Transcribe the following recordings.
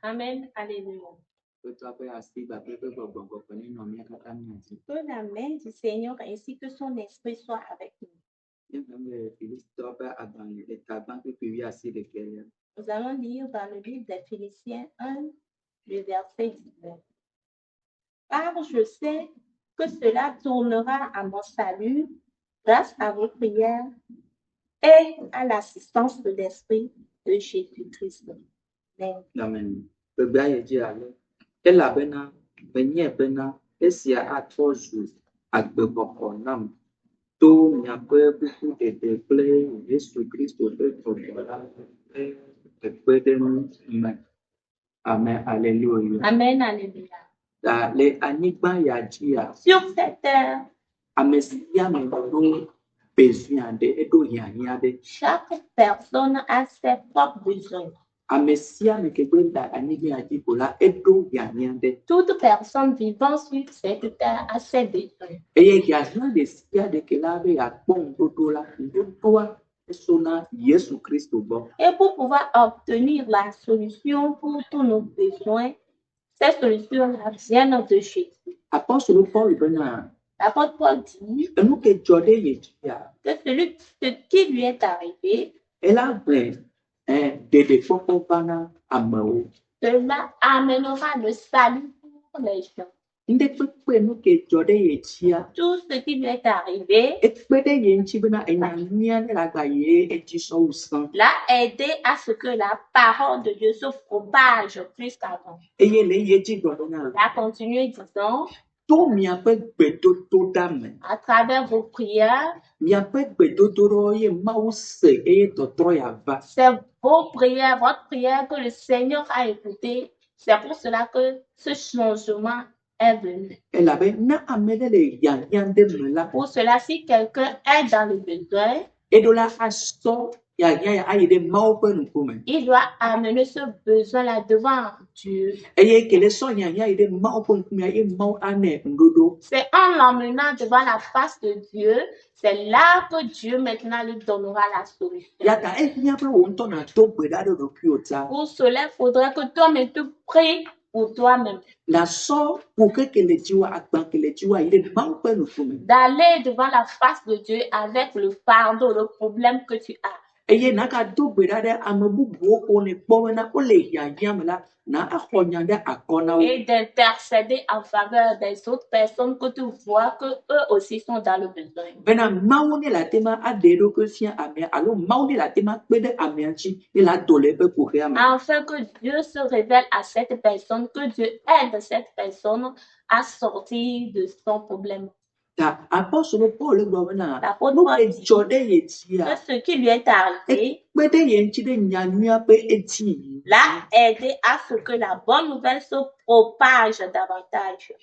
Amen. Alléluia. Que la main du Seigneur ainsi que son esprit soit avec nous. Nous allons lire dans le livre des Philippiens 1, le verset 19. Car je sais que cela tournera à mon salut grâce à vos prières et à l'assistance de l'Esprit de Jésus-Christ. Amen. Elabena menye bena esia atrɔ zu agbexɔxɔ nam to miaƒe bubu ɖeɖe kple Yesu Kristo ƒe gbɔgbɔ la ƒe kpekpeɖeŋu me. Amen. Alléluia. Amen. Alléluia. Le anyigba ya dzia. Sur cette terre. Ame sia ame ɖo besoin aɖe eɖo hiahiã aɖe. Chaque personne a ses propres besoins. Toute personne vivant sur cette terre a ses besoins. Et pour pouvoir obtenir la solution pour tous nos besoins, cette solution vient de Jésus. L'apôtre Paul dit que ce qui lui est arrivé, cela amènera le salut pour les gens. Tout ce qui lui est arrivé l'a aidé à ce que la parole de Dieu se propage plus qu'avant. Il a continué disant, à travers vos prières, c'est vos prières, votre prière que le Seigneur a écoutée. C'est pour cela que ce changement est venu. Pour cela, si quelqu'un est dans le besoin, il doit amener ce besoin-là devant Dieu. C'est en l'emmenant devant la face de Dieu, c'est là que Dieu maintenant lui donnera la solution. Pour cela, il faudrait que toi-même tu pries pour toi-même. D'aller devant la face de Dieu avec le fardeau, le problème que tu as. Et d'intercéder en faveur des autres personnes que tu vois que eux aussi sont dans le besoin. Afin que Dieu se révèle à cette personne, que Dieu aide cette personne à sortir de son problème. L'apôtre Paul dit que ce qui lui est arrivé l'a aidé à ce que la bonne nouvelle se propage davantage.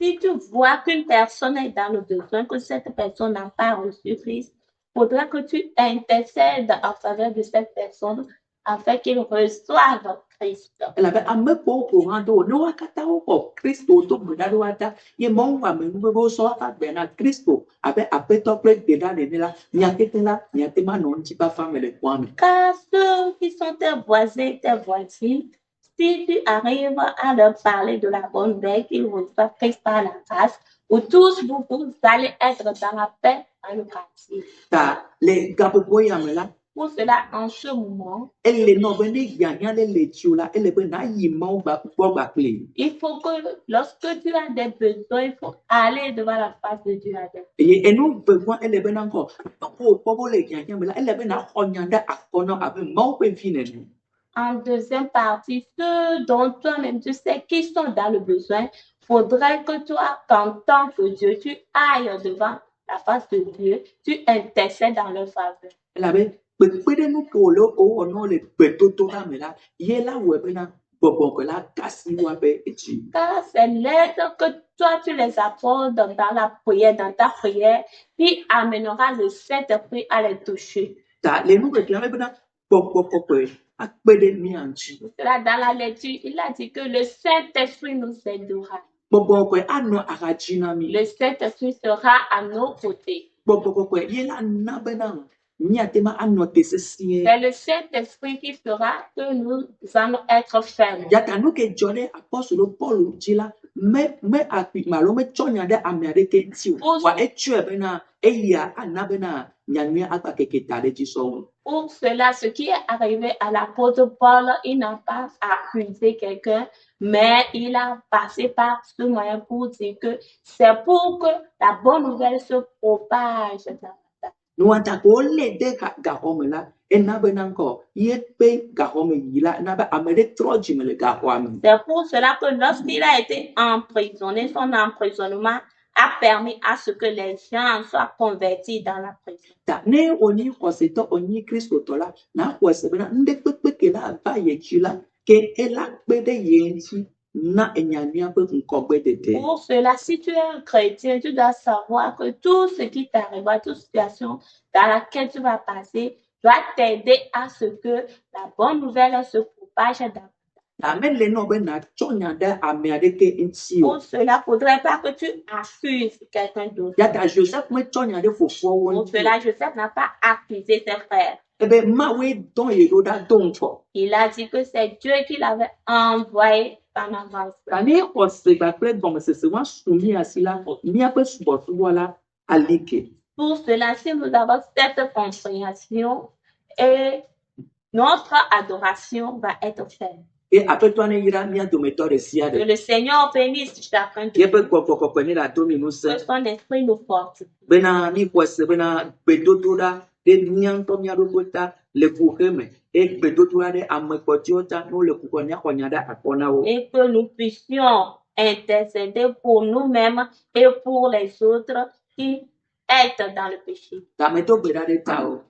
Si tu vois qu'une personne est dans le besoin, que cette personne n'a pas reçu Christ, il faudra que tu intercèdes en faveur de cette personne afin qu'il reçoive Christ. Car ceux qui sont tes voisins, tes voisines, si tu arrives à leur parler de la bonne nouvelle, qu'ils reçoivent Christ par la grâce, où tous vous allez être dans la paix dans le quartier. Pour cela, en ce moment, il faut que lorsque tu as des besoins, il faut aller devant la face de Dieu avec. En deuxième partie, ceux dont toi-même tu sais qui sont dans le besoin, il faudrait que toi, en tant que Dieu, tu ailles devant la face de Dieu, tu intercèdes dans leur faveur. Car c'est l'aide que toi tu les apportes dans la prière, dans ta prière, qui amènera le Saint-Esprit à les toucher. Dans la lecture, il a dit que le Saint-Esprit nous aidera. gbogbo kwe ano agajina mi Le Saint-Esprit sera à nos côtés. gbogbo kwe yela nabena miatema ano tesesie C'est le Saint-Esprit qui fera que nous allons être fermes. yata no ke jole apostolo Paul jila me api malo me chonya de amere ke tiu wa etu bena eya anabena nyanya akpa keke tale jiso. Pour cela, ce qui est arrivé à l'apôtre Paul, il n'a pas accusé quelqu'un, mais il a passé par ce moyen pour dire que c'est pour que la bonne nouvelle se propage. Nuanta ko le de ga home la enabena ko yepe ga home yila nabe amere troji mele ga home. C'est pour cela que lorsqu'il a été emprisonné, son emprisonnement a permis à ce que les gens soient convertis dans la prison. Ta ne oni koseto oni Kristo tola na kwesebena nde pepe la ba yekila ke ela pede yenchi na enyamia pe nkogbe dede. Pour cela, si tu es un chrétien, tu dois savoir que tout ce qui t'arrivera, toute situation dans laquelle tu vas passer, doit t'aider à ce que la bonne nouvelle se propage dans. Amen le no be na chonya da ameadeke ntio. Pour cela, faudrait pas que tu accuses quelqu'un d'autre. Yata Joseph me chonya de fofo won. Pour cela, Joseph n'a pas accusé ses frères. Ebe mawe don yeroda don fo. Il a dit que c'est Dieu qui l'avait envoyé en avance. Kani ose ba pre bon se se wan sumi asila mi ape subo wala alike. Pour cela, si nous avons cette compréhension, et notre adoration va être faite. Et après toi, ne ira mia dometore siade. Que le Seigneur bénisse chacun de Yebe koko kweni la dominus. que son esprit nous fortifie. Bena ni kwese bena bedododa de nyanto mia robota le kuheme e bedododa de amekotiota no le kukonya konyada akona wo. Et que nous puissions intercéder pour nous-mêmes et pour les autres qui sont dans le péché. Tameto beda de tao.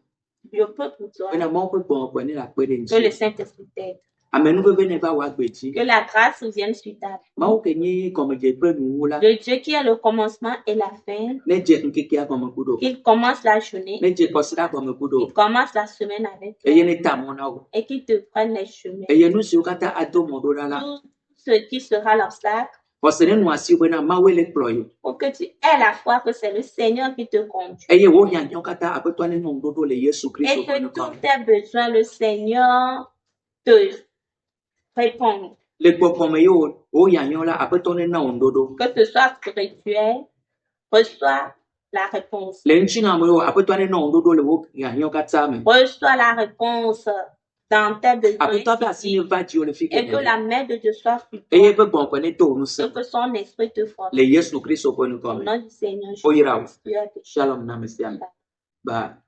Je peux pour toi Bena mon pe bon kweni la kwede que le Saint-Esprit t'aide. Amen nous bene ba wa gbeji. Que la grâce vienne sur ta vie. Ma o kenye comme je peux nous la. Le Dieu qui est le commencement et la fin. Ne je nkeke a comme kudo. Il commence la journée. Ne je kosira comme kudo. Il commence la semaine avec toi. Eye ne tamona wo. Et qui te prenne les chemins. Eye nous si okata ado modola la. Tout ce qui sera l'obstacle. Kosene no asi bena mawele ployo. Pour que tu aies la foi que c'est le Seigneur qui te conduit. Eye wo yanyo kata apeto ne no dodo le Yesu Kristo. Et que tous tes besoins, le Seigneur te répond. Le popome yo o yanyo la apeto ne na ondodo. Que ce soit spirituel, reçois la réponse. Le nchina mo yo apeto ne na ondodo le wo yanyo kata me. Reçois la réponse dans tes besoins. Apeto ba si va Dieu le fike. Et que la main de Dieu soit sur toi. Eye be bon ko ne to nous. Et que son esprit te fortifie. Le Yesu Kristo ko nous Au comme. nom du Seigneur Oyira. Jésus. Shalom na mesiam. Ba